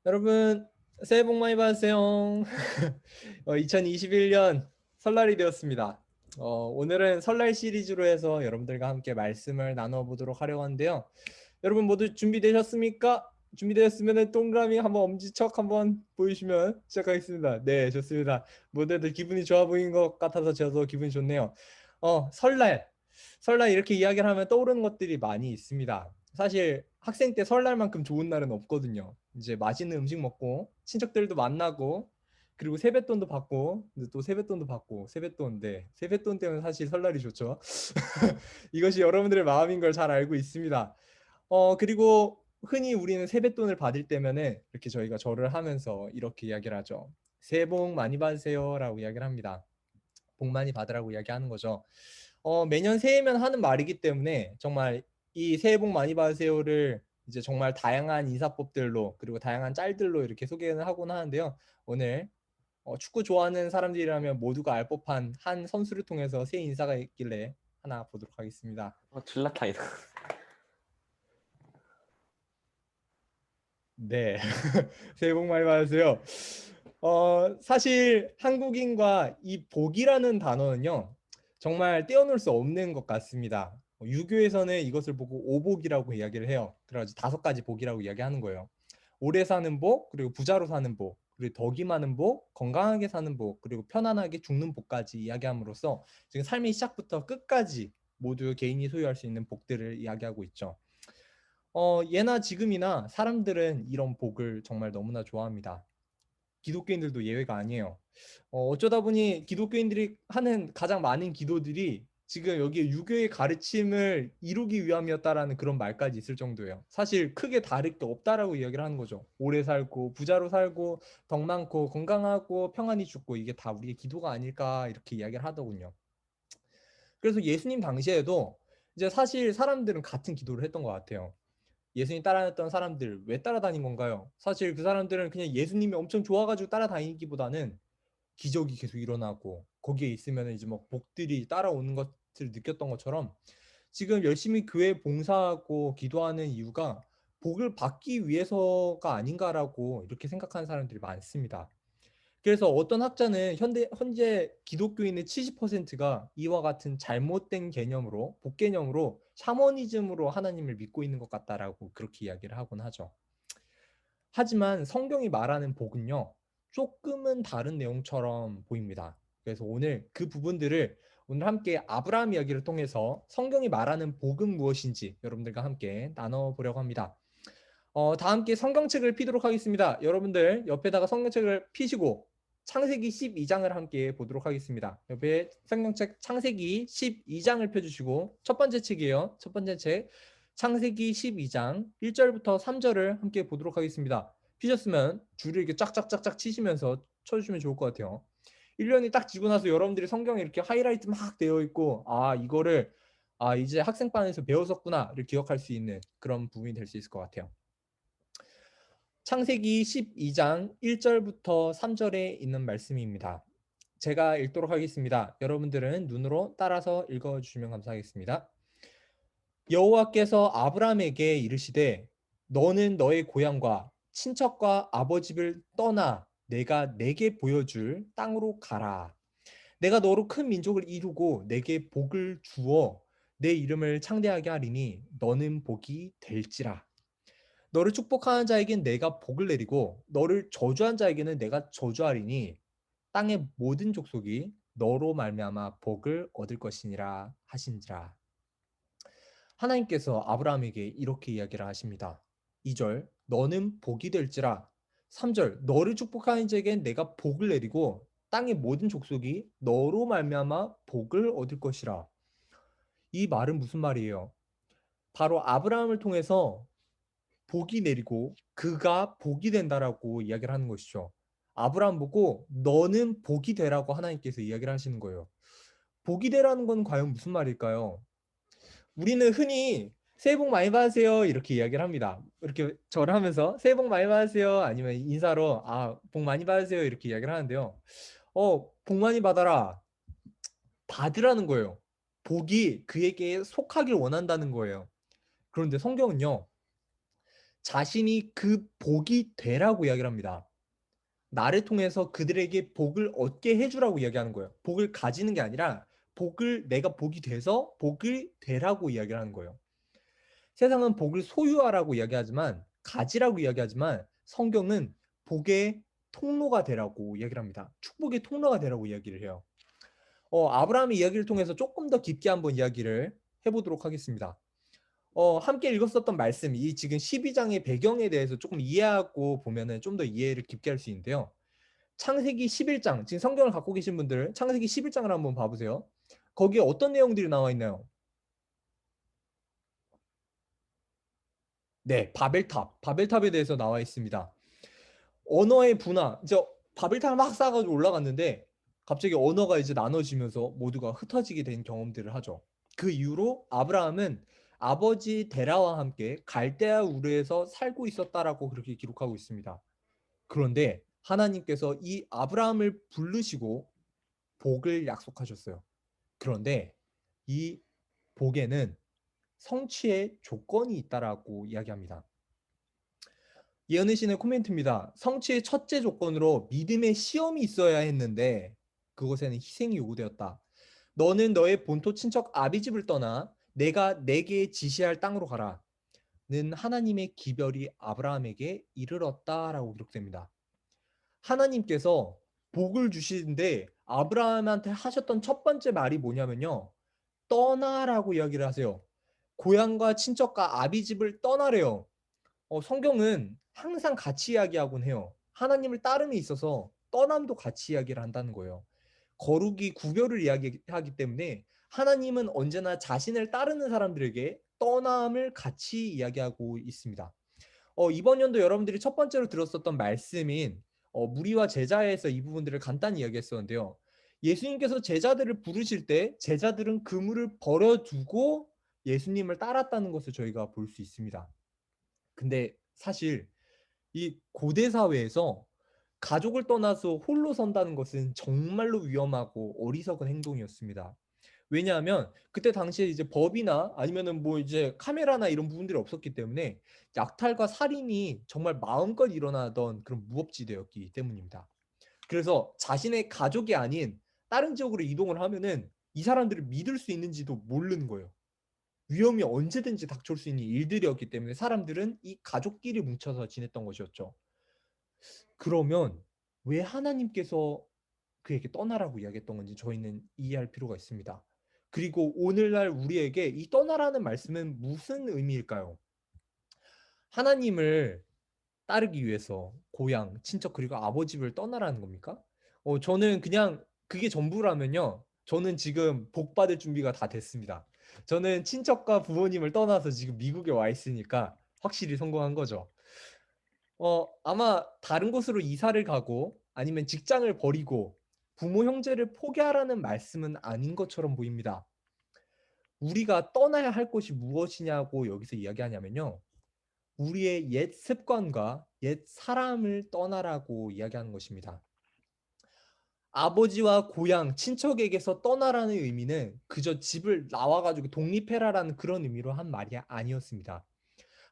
여러분 새해 복 많이 받으세요. 2021년 설날이 되었습니다. 오늘은 설날 시리즈로 해서 여러분들과 함께 말씀을 나눠보도록 하려고 하는데요. 여러분 모두 준비되셨습니까? 준비되었으면 동그라미 한번 엄지척 한번 보여주시면 시작하겠습니다. 네, 좋습니다. 모두들 기분이 좋아 보이는 것 같아서 저도 기분이 좋네요. 설날 이렇게 이야기를 하면 떠오르는 것들이 많이 있습니다. 사실 학생 때 설날만큼 좋은 날은 없거든요. 이제 맛있는 음식 먹고 친척들도 만나고 그리고 세뱃돈도 받고 근데 또 세뱃돈도 받고 세뱃돈 네 세뱃돈 때문에 사실 설날이 좋죠. 이것이 여러분들의 마음인 걸 잘 알고 있습니다. 그리고 흔히 우리는 세뱃돈을 받을 때면은 이렇게 저희가 절을 하면서 이렇게 이야기를 하죠. 새해 복 많이 받으세요라고 이야기를 합니다. 복 많이 받으라고 이야기하는 거죠. 매년 새해면 하는 말이기 때문에 정말 이 새해 복 많이 받으세요를 이제 정말 다양한 인사법들로 그리고 다양한 짤들로 이렇게 소개를 하곤 하는데요. 오늘 축구 좋아하는 사람들이라면 모두가 알 법한 한 선수를 통해서 새해 인사가 있길래 하나 보도록 하겠습니다. 질라타이다. 네. 새해 복 많이 받으세요. 사실 한국인과 이 복이라는 단어는요, 정말 떼어놓을 수 없는 것 같습니다. 유교에서는 이것을 보고 오복이라고 이야기를 해요. 그래가지고 5가지 복이라고 이야기하는 거예요. 오래 사는 복, 그리고 부자로 사는 복, 그리고 덕이 많은 복, 건강하게 사는 복, 그리고 편안하게 죽는 복까지 이야기함으로써 지금 삶의 시작부터 끝까지 모두 개인이 소유할 수 있는 복들을 이야기하고 있죠. 예나 지금이나 사람들은 이런 복을 정말 너무나 좋아합니다. 기독교인들도 예외가 아니에요. 어쩌다 보니 기독교인들이 하는 가장 많은 기도들이 지금 여기에 유교의 가르침을 이루기 위함이었다라는 그런 말까지 있을 정도예요. 사실 크게 다를 게 없다라고 이야기를 하는 거죠. 오래 살고 부자로 살고 덕 많고 건강하고 평안히 죽고 이게 다 우리의 기도가 아닐까 이렇게 이야기를 하더군요. 그래서 예수님 당시에도 이제 사실 사람들은 같은 기도를 했던 것 같아요. 예수님 따라다녔던 사람들 왜 따라다닌 건가요? 사실 그 사람들은 그냥 예수님이 엄청 좋아가지고 따라다니기보다는 기적이 계속 일어나고 거기에 있으면 이제 뭐 복들이 따라오는 것을 느꼈던 것처럼 지금 열심히 교회 봉사하고 기도하는 이유가 복을 받기 위해서가 아닌가라고 이렇게 생각하는 사람들이 많습니다. 그래서 어떤 학자는 현재 기독교인의 70%가 이와 같은 잘못된 개념으로, 복 개념으로 샤머니즘으로 하나님을 믿고 있는 것 같다라고 그렇게 이야기를 하곤 하죠. 하지만 성경이 말하는 복은요, 조금은 다른 내용처럼 보입니다. 그래서 오늘 그 부분들을 오늘 함께 아브라함 이야기를 통해서 성경이 말하는 복은 무엇인지 여러분들과 함께 나눠보려고 합니다. 다 함께 성경책을 피도록 하겠습니다. 여러분들 옆에다가 성경책을 피시고 창세기 12장을 함께 보도록 하겠습니다. 옆에 성경책 창세기 12장을 펴주시고 첫 번째 책이에요. 첫 번째 책 창세기 12장 1절부터 3절을 함께 보도록 하겠습니다. 피셨으면 줄을 이렇게 쫙쫙쫙쫙 치시면서 쳐주시면 좋을 것 같아요. 1년이 딱 지고 나서 여러분들이 성경에 이렇게 하이라이트 막 되어 있고 이거를 이제 학생반에서 배웠었구나를 기억할 수 있는 그런 부분이 될 수 있을 것 같아요. 창세기 12장 1절부터 3절에 있는 말씀입니다. 제가 읽도록 하겠습니다. 여러분들은 눈으로 따라서 읽어주시면 감사하겠습니다. 여호와께서 아브라함에게 이르시되 너는 너의 고향과 친척과 아버지를 떠나 내가 내게 보여줄 땅으로 가라. 내가 너로 큰 민족을 이루고 내게 복을 주어 내 이름을 창대하게 하리니 너는 복이 될지라. 너를 축복하는 자에겐 내가 복을 내리고 너를 저주한 자에게는 내가 저주하리니 땅의 모든 족속이 너로 말미암아 복을 얻을 것이니라 하신지라. 하나님께서 아브라함에게 이렇게 이야기를 하십니다. 2절 너는 복이 될지라. 3절 너를 축복하는 자에겐 내가 복을 내리고 땅의 모든 족속이 너로 말미암아 복을 얻을 것이라. 이 말은 무슨 말이에요? 바로 아브라함을 통해서 복이 내리고 그가 복이 된다라고 이야기를 하는 것이죠. 아브라함 보고 너는 복이 되라고 하나님께서 이야기를 하시는 거예요. 복이 되라는 건 과연 무슨 말일까요? 우리는 흔히 새해 복 많이 받으세요 이렇게 이야기를 합니다. 이렇게 절을 하면서 새해 복 많이 받으세요 아니면 인사로 복 많이 받으세요 이렇게 이야기를 하는데요. 복 많이 받아라. 받으라는 거예요. 복이 그에게 속하길 원한다는 거예요. 그런데 성경은요. 자신이 그 복이 되라고 이야기를 합니다. 나를 통해서 그들에게 복을 얻게 해주라고 이야기하는 거예요. 복을 가지는 게 아니라 복을 내가 복이 돼서 복을 되라고 이야기를 하는 거예요. 세상은 복을 소유하라고 이야기하지만 가지라고 이야기하지만 성경은 복의 통로가 되라고 이야기를 합니다. 축복의 통로가 되라고 이야기를 해요. 아브라함의 이야기를 통해서 조금 더 깊게 한번 이야기를 해보도록 하겠습니다. 함께 읽었었던 말씀, 이 지금 12장의 배경에 대해서 조금 이해하고 보면은 좀 더 이해를 깊게 할 수 있는데요. 창세기 11장, 지금 성경을 갖고 계신 분들 창세기 11장을 한번 봐보세요. 거기에 어떤 내용들이 나와 있나요? 네, 바벨탑. 바벨탑에 대해서 나와 있습니다. 언어의 분화. 이제 바벨탑을 막 쌓아가지고 올라갔는데 갑자기 언어가 이제 나눠지면서 모두가 흩어지게 된 경험들을 하죠. 그 이후로 아브라함은 아버지 데라와 함께 갈대아 우르에서 살고 있었다라고 그렇게 기록하고 있습니다. 그런데 하나님께서 이 아브라함을 부르시고 복을 약속하셨어요. 그런데 이 복에는 성취의 조건이 있다라고 이야기합니다. 예언의 신의 코멘트입니다. 성취의 첫째 조건으로 믿음의 시험이 있어야 했는데 그것에는 희생이 요구되었다. 너는 너의 본토 친척 아비집을 떠나 내가 내게 지시할 땅으로 가라. 는 하나님의 기별이 아브라함에게 이르렀다라고 기록됩니다. 하나님께서 복을 주시는데 아브라함한테 하셨던 첫 번째 말이 뭐냐면요. 떠나라고 이야기를 하세요. 고향과 친척과 아비집을 떠나래요. 성경은 항상 같이 이야기하곤 해요. 하나님을 따름에 있어서 떠남도 같이 이야기를 한다는 거예요. 거룩이 구별을 이야기하기 때문에 하나님은 언제나 자신을 따르는 사람들에게 떠남을 같이 이야기하고 있습니다. 이번 연도 여러분들이 첫 번째로 들었었던 말씀인 무리와 제자에서 이 부분들을 간단히 이야기했었는데요. 예수님께서 제자들을 부르실 때 제자들은 그물을 버려두고 예수님을 따랐다는 것을 저희가 볼 수 있습니다. 근데 사실 이 고대 사회에서 가족을 떠나서 홀로 선다는 것은 정말로 위험하고 어리석은 행동이었습니다. 왜냐하면 그때 당시에 이제 법이나 아니면은 뭐 이제 카메라나 이런 부분들이 없었기 때문에 약탈과 살인이 정말 마음껏 일어나던 그런 무법지대였기 때문입니다. 그래서 자신의 가족이 아닌 다른 지역으로 이동을 하면은 이 사람들을 믿을 수 있는지도 모르는 거예요. 위험이 언제든지 닥쳐올 수 있는 일들이었기 때문에 사람들은 이 가족끼리 뭉쳐서 지냈던 것이었죠. 그러면 왜 하나님께서 그에게 떠나라고 이야기했던 건지 저희는 이해할 필요가 있습니다. 그리고 오늘날 우리에게 이 떠나라는 말씀은 무슨 의미일까요? 하나님을 따르기 위해서 고향, 친척 그리고 아버지를 떠나라는 겁니까? 저는 그냥 그게 전부라면요. 저는 지금 복 받을 준비가 다 됐습니다. 저는 친척과 부모님을 떠나서 지금 미국에 와 있으니까 확실히 성공한 거죠. 아마 다른 곳으로 이사를 가고 아니면 직장을 버리고 부모 형제를 포기하라는 말씀은 아닌 것처럼 보입니다. 우리가 떠나야 할 곳이 무엇이냐고 여기서 이야기하냐면요. 우리의 옛 습관과 옛 사람을 떠나라고 이야기하는 것입니다. 아버지와 고향, 친척에게서 떠나라는 의미는 그저 집을 나와가지고 독립해라라는 그런 의미로 한 말이 아니었습니다.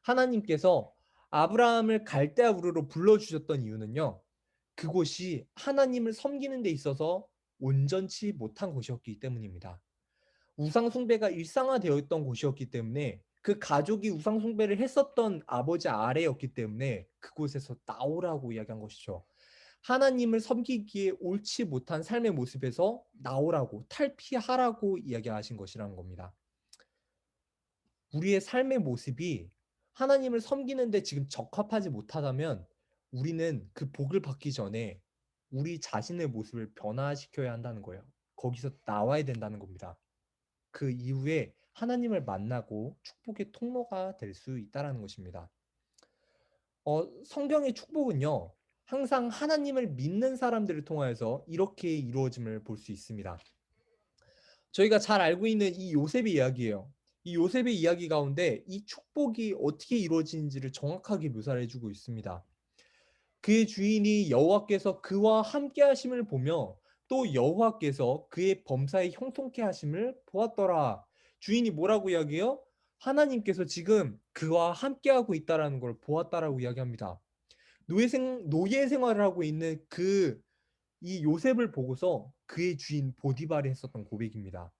하나님께서 아브라함을 갈대아 우르로 불러주셨던 이유는요. 그곳이 하나님을 섬기는 데 있어서 온전치 못한 곳이었기 때문입니다. 우상 숭배가 일상화되어 있던 곳이었기 때문에 그 가족이 우상 숭배를 했었던 아버지 아래였기 때문에 그곳에서 나오라고 이야기한 것이죠. 하나님을 섬기기에 옳지 못한 삶의 모습에서 나오라고 탈피하라고 이야기하신 것이라는 겁니다. 우리의 삶의 모습이 하나님을 섬기는데 지금 적합하지 못하다면 우리는 그 복을 받기 전에 우리 자신의 모습을 변화시켜야 한다는 거예요. 거기서 나와야 된다는 겁니다. 그 이후에 하나님을 만나고 축복의 통로가 될 수 있다는 것입니다. 성경의 축복은요, 항상 하나님을 믿는 사람들을 통하여서 이렇게 이루어짐을 볼 수 있습니다. 저희가 잘 알고 있는 이 요셉의 이야기예요. 이 요셉의 이야기 가운데 이 축복이 어떻게 이루어지는지를 정확하게 묘사를 해주고 있습니다. 그의 주인이 여호와께서 그와 함께 하심을 보며 또 여호와께서 그의 범사에 형통케 하심을 보았더라. 주인이 뭐라고 이야기해요? 하나님께서 지금 그와 함께하고 있다라는 걸 보았다라고 이야기합니다. 노예 생활을 하고 있는 이 요셉을 보고서 그의 주인 보디발이 했었던 고백입니다.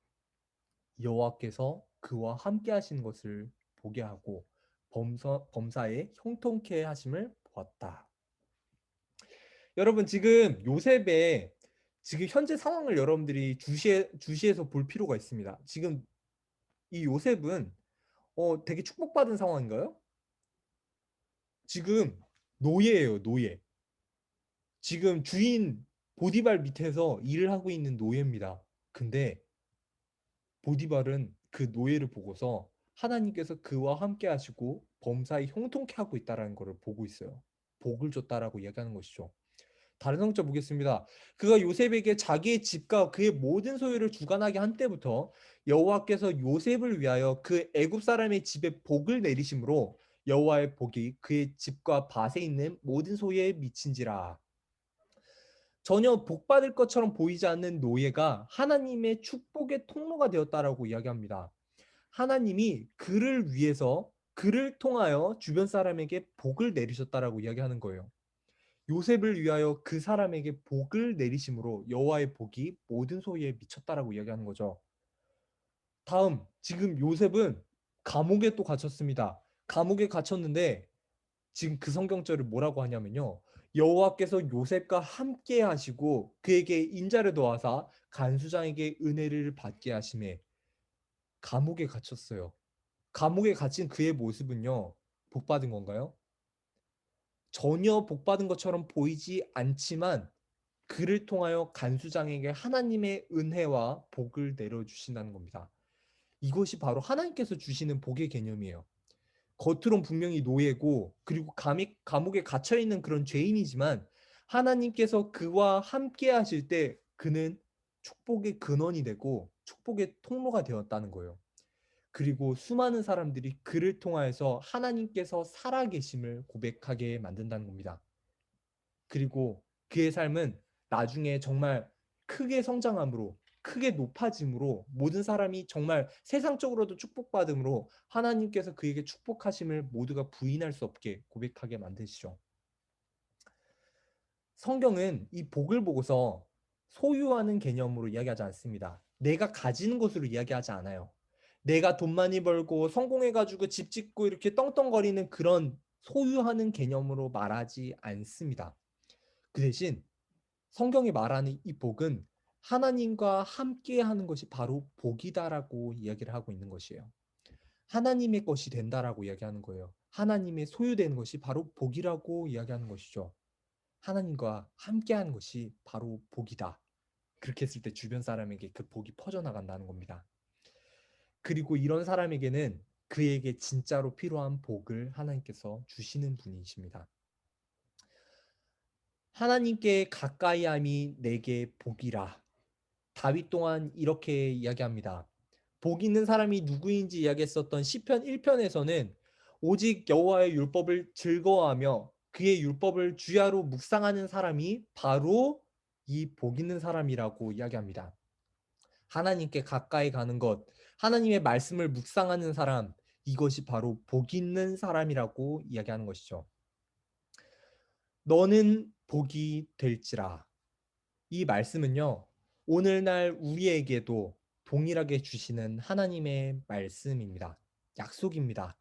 여호와께서 그와 함께 하신 것을 보게 하고 범사에 형통케 하심을 보았다. 여러분 지금 요셉의 지금 현재 상황을 여러분들이 주시해서 볼 필요가 있습니다. 지금 이 요셉은 되게 축복받은 상황인가요? 지금 노예예요, 노예. 지금 주인 보디발 밑에서 일을 하고 있는 노예입니다. 근데 보디발은 그 노예를 보고서 하나님께서 그와 함께 하시고 범사에 형통케 하고 있다라는 것을 보고 있어요. 복을 줬다라고 이야기하는 것이죠. 다른 성자 보겠습니다. 그가 요셉에게 자기의 집과 그의 모든 소유를 주관하게 한 때부터 여호와께서 요셉을 위하여 그 애굽 사람의 집에 복을 내리심으로 여호와의 복이 그의 집과 밭에 있는 모든 소유에 미친지라. 전혀 복받을 것처럼 보이지 않는 노예가 하나님의 축복의 통로가 되었다라고 이야기합니다. 하나님이 그를 위해서 그를 통하여 주변 사람에게 복을 내리셨다라고 이야기하는 거예요. 요셉을 위하여 그 사람에게 복을 내리심으로 여호와의 복이 모든 소유에 미쳤다라고 이야기하는 거죠. 다음, 지금 요셉은 감옥에 또 갇혔습니다. 감옥에 갇혔는데 지금 그 성경절을 뭐라고 하냐면요. 여호와께서 요셉과 함께 하시고 그에게 인자를 더하사 간수장에게 은혜를 받게 하심에 감옥에 갇혔어요. 감옥에 갇힌 그의 모습은요. 복받은 건가요? 전혀 복받은 것처럼 보이지 않지만 그를 통하여 간수장에게 하나님의 은혜와 복을 내려주신다는 겁니다. 이것이 바로 하나님께서 주시는 복의 개념이에요. 겉으론 분명히 노예고 그리고 감옥에 갇혀 있는 그런 죄인이지만 하나님께서 그와 함께 하실 때 그는 축복의 근원이 되고 축복의 통로가 되었다는 거예요. 그리고 수많은 사람들이 그를 통하여서 하나님께서 살아계심을 고백하게 만든다는 겁니다. 그리고 그의 삶은 나중에 정말 크게 성장함으로 크게 높아짐으로 모든 사람이 정말 세상적으로도 축복받음으로 하나님께서 그에게 축복하심을 모두가 부인할 수 없게 고백하게 만드시죠. 성경은 이 복을 보고서 소유하는 개념으로 이야기하지 않습니다. 내가 가지는 것으로 이야기하지 않아요. 내가 돈 많이 벌고 성공해가지고 집 짓고 이렇게 떵떵거리는 그런 소유하는 개념으로 말하지 않습니다. 그 대신 성경이 말하는 이 복은 하나님과 함께 하는 것이 바로 복이다라고 이야기를 하고 있는 것이에요. 하나님의 것이 된다라고 이야기하는 거예요. 하나님의 소유되는 것이 바로 복이라고 이야기하는 것이죠. 하나님과 함께 하는 것이 바로 복이다. 그렇게 했을 때 주변 사람에게 그 복이 퍼져나간다는 겁니다. 그리고 이런 사람에게는 그에게 진짜로 필요한 복을 하나님께서 주시는 분이십니다. 하나님께 가까이함이 내게 복이라. 다윗 또한 이렇게 이야기합니다. 복 있는 사람이 누구인지 이야기했었던 시편 1편에서는 오직 여호와의 율법을 즐거워하며 그의 율법을 주야로 묵상하는 사람이 바로 이 복 있는 사람이라고 이야기합니다. 하나님께 가까이 가는 것, 하나님의 말씀을 묵상하는 사람, 이것이 바로 복 있는 사람이라고 이야기하는 것이죠. 너는 복이 될지라. 이 말씀은요, 오늘날 우리에게도 동일하게 주시는 하나님의 말씀입니다. 약속입니다.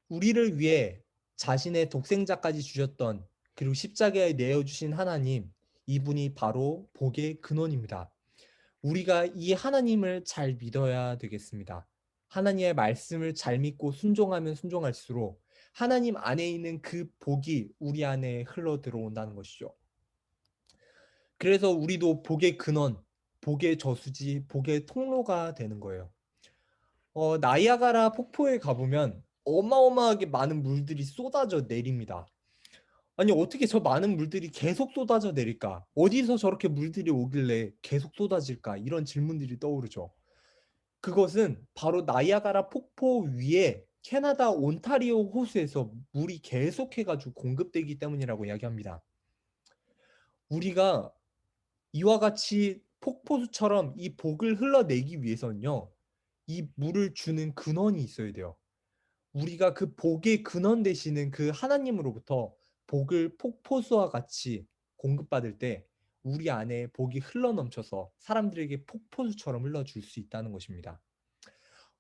우리를 위해 자신의 독생자까지 주셨던 그리고 십자가에 내어주신 하나님, 이분이 바로 복의 근원입니다. 우리가 이 하나님을 잘 믿어야 되겠습니다. 하나님의 말씀을 잘 믿고 순종하면 순종할수록 하나님 안에 있는 그 복이 우리 안에 흘러 들어온다는 것이죠. 그래서 우리도 복의 근원, 복의 저수지, 복의 통로가 되는 거예요. 나이아가라 폭포에 가보면 어마어마하게 많은 물들이 쏟아져 내립니다. 아니, 어떻게 저 많은 물들이 계속 쏟아져 내릴까? 어디서 저렇게 물들이 오길래 계속 쏟아질까? 이런 질문들이 떠오르죠. 그것은 바로 나이아가라 폭포 위에 캐나다 온타리오 호수에서 물이 계속해가지고 공급되기 때문이라고 이야기합니다. 우리가 이와 같이 폭포수처럼 이 복을 흘러내기 위해서는요, 이 물을 주는 근원이 있어야 돼요. 우리가 그 복의 근원 되시는 그 하나님으로부터 복을 폭포수와 같이 공급받을 때 우리 안에 복이 흘러넘쳐서 사람들에게 폭포수처럼 흘러줄 수 있다는 것입니다.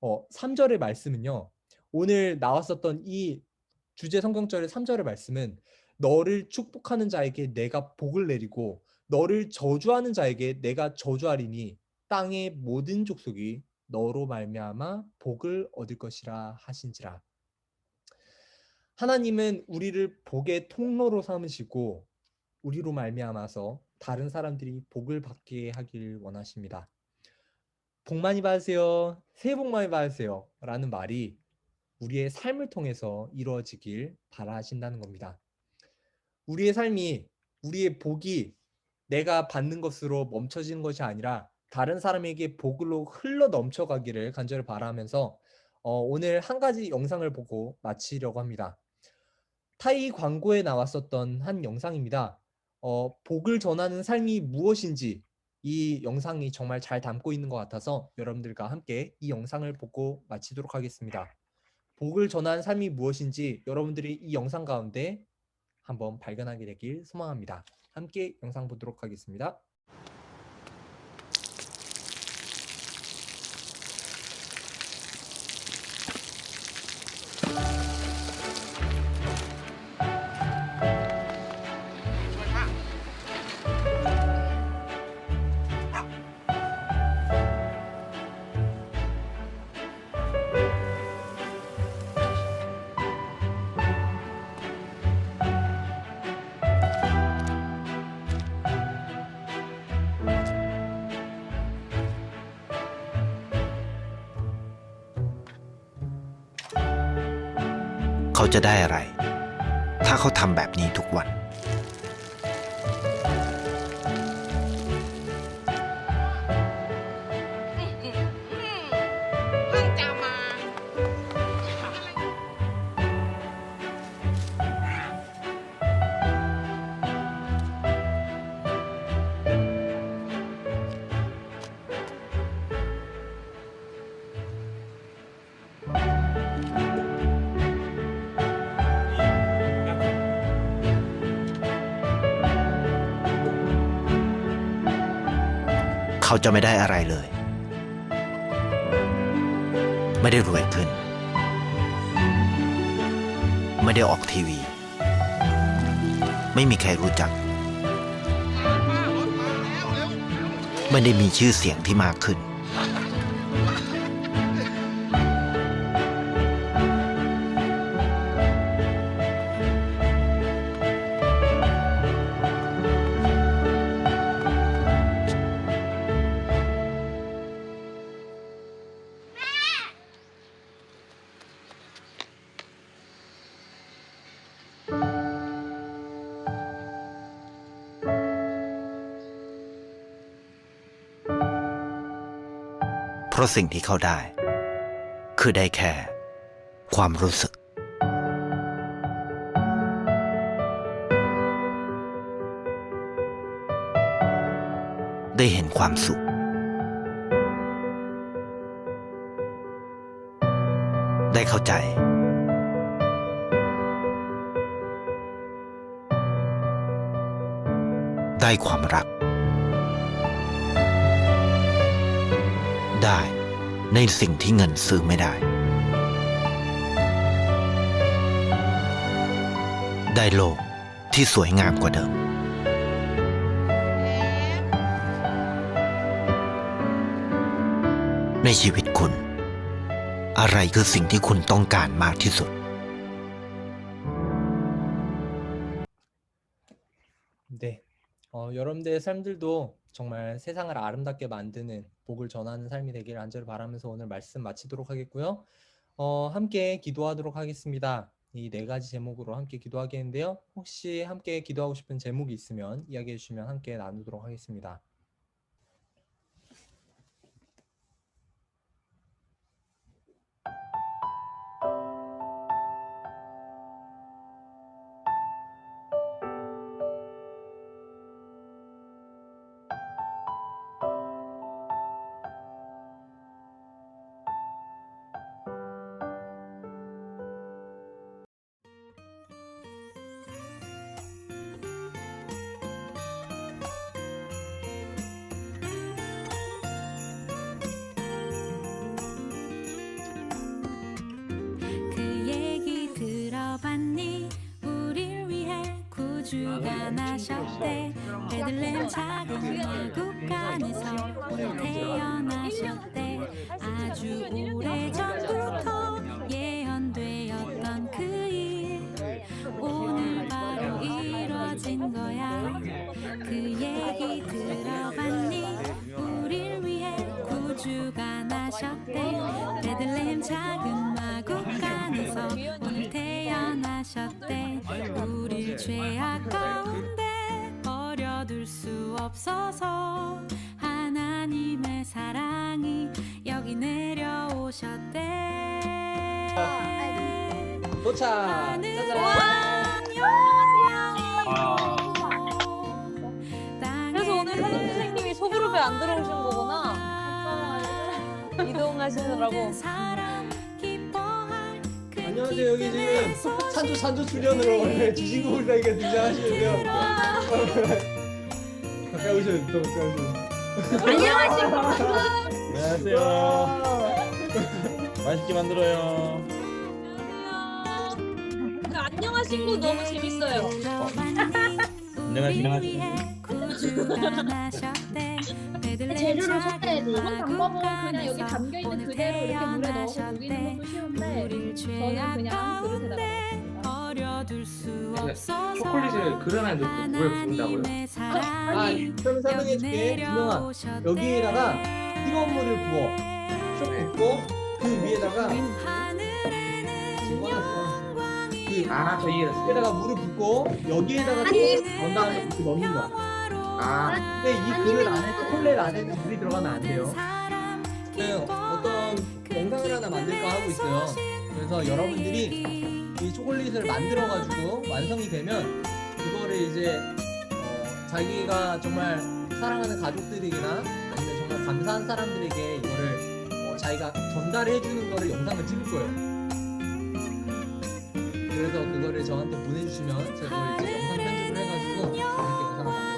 3절의 말씀은요. 오늘 나왔었던 이 주제 성경절의 3절의 말씀은 너를 축복하는 자에게 내가 복을 내리고 너를 저주하는 자에게 내가 저주하리니 땅의 모든 족속이 너로 말미암아 복을 얻을 것이라 하신지라. 하나님은 우리를 복의 통로로 삼으시고 우리로 말미암아서 다른 사람들이 복을 받게 하길 원하십니다. 복 많이 받으세요. 새해 복 많이 받으세요. 라는 말이 우리의 삶을 통해서 이루어지길 바라신다는 겁니다. 우리의 삶이, 우리의 복이 내가 받는 것으로 멈춰지는 것이 아니라 다른 사람에게 복으로 흘러 넘쳐가기를 간절히 바라면서 오늘 한 가지 영상을 보고 마치려고 합니다. 타이 광고에 나왔었던 한 영상입니다. 복을 전하는 삶이 무엇인지 이 영상이 정말 잘 담고 있는 것 같아서 여러분들과 함께 이 영상을 보고 마치도록 하겠습니다. 복을 전하는 삶이 무엇인지 여러분들이 이 영상 가운데 한번 발견하게 되길 소망합니다. 함께 영상 보도록 하겠습니다.เขาจะได้อะไรถ้าเขาทำแบบนี้ทุกวันเขาจะไม่ได้อะไรเลยไม่ได้รวยขึ้นไม่ได้ออกทีวีไม่มีใครรู้จักไม่ได้มีชื่อเสียงที่มากขึ้นเพราะสิ่งที่เขาได้คือได้แค่ความรู้สึกได้เห็นความสุขได้เข้าใจได้ความรักได้ในสิ่งที่เงินซื้อไม่ได้ได้โลกที่สวยงามกว่าเดิมในชีวิตคุณอะไรคือสิ่งที่คุณต้องการมากที่สุด 네. 여러분들의 삶들도 정말 세상을 아름답게 만드는 복을 전하는 삶이 되기를 간절히 바라면서 오늘 말씀 마치도록 하겠고요. 함께 기도하도록 하겠습니다. 이 네 가지 제목으로 함께 기도하겠는데요. 혹시 함께 기도하고 싶은 제목이 있으면 이야기해 주시면 함께 나누도록 하겠습니다. 구주가 나셨대. 베들레헴 작은 마국간에서 태어나셨대. 아주 오래전부터 예언되었던 그 일 오늘 바로 이뤄진 거야. 그 얘기 들어봤니? 우릴 위해 구주가 나셨대. 베들레헴 작은 마국간에서 오늘 태어나셨대. 우릴 죄악 가운데 버려둘 수 없어서 하나님의 사랑이 여기 내려오셨대. 도착. 그래서 오늘 현우 선생님이 소그룹에 안 들어오신 거구나. 이동하시느라고. 안녕하세요. 여기 지금 산조 출연으로 오늘 주진구 불사이가 등장하시는데요. 가까이 오셔요. 또 가까이 오셔요. 안녕하세요. 맛있게 만들어요. 안녕하신 거 너무 재밌어요. 안녕하세요. 재료를 섞어야 돼. 이번 방법은 그냥 여기 담겨 있는 그대로 이렇게 물에 넣어서 녹이는 것도 쉬운데 저는 그냥 그릇에다가 넣었습니다. 초콜릿을 그릇 안에 넣고 물에 붓는다고요? 그럼 설명해줄게. 준영아, 여기에다가 뜨거운 물을 부어. 쭉 붓고 그 위에다가 저 이해했어요. 여기에다가 물을 붓고 여기에다가 또 넣은 다음에 이렇게 넣는 거야. 근데 이 그릇 안에 초콜릿 안에는 물이 들어가면 안 돼요. 어떤 영상을 하나 만들까 하고 있어요. 그래서 여러분들이 이 초콜릿을 만들어가지고 완성이 되면 그거를 이제 자기가 정말 사랑하는 가족들이나 아니면 정말 감사한 사람들에게 이거를 자기가 전달해주는 거를 영상을 찍을 거예요. 그래서 그거를 저한테 보내주시면 제가 이제 영상 편집을 해가지고 이렇게 영상을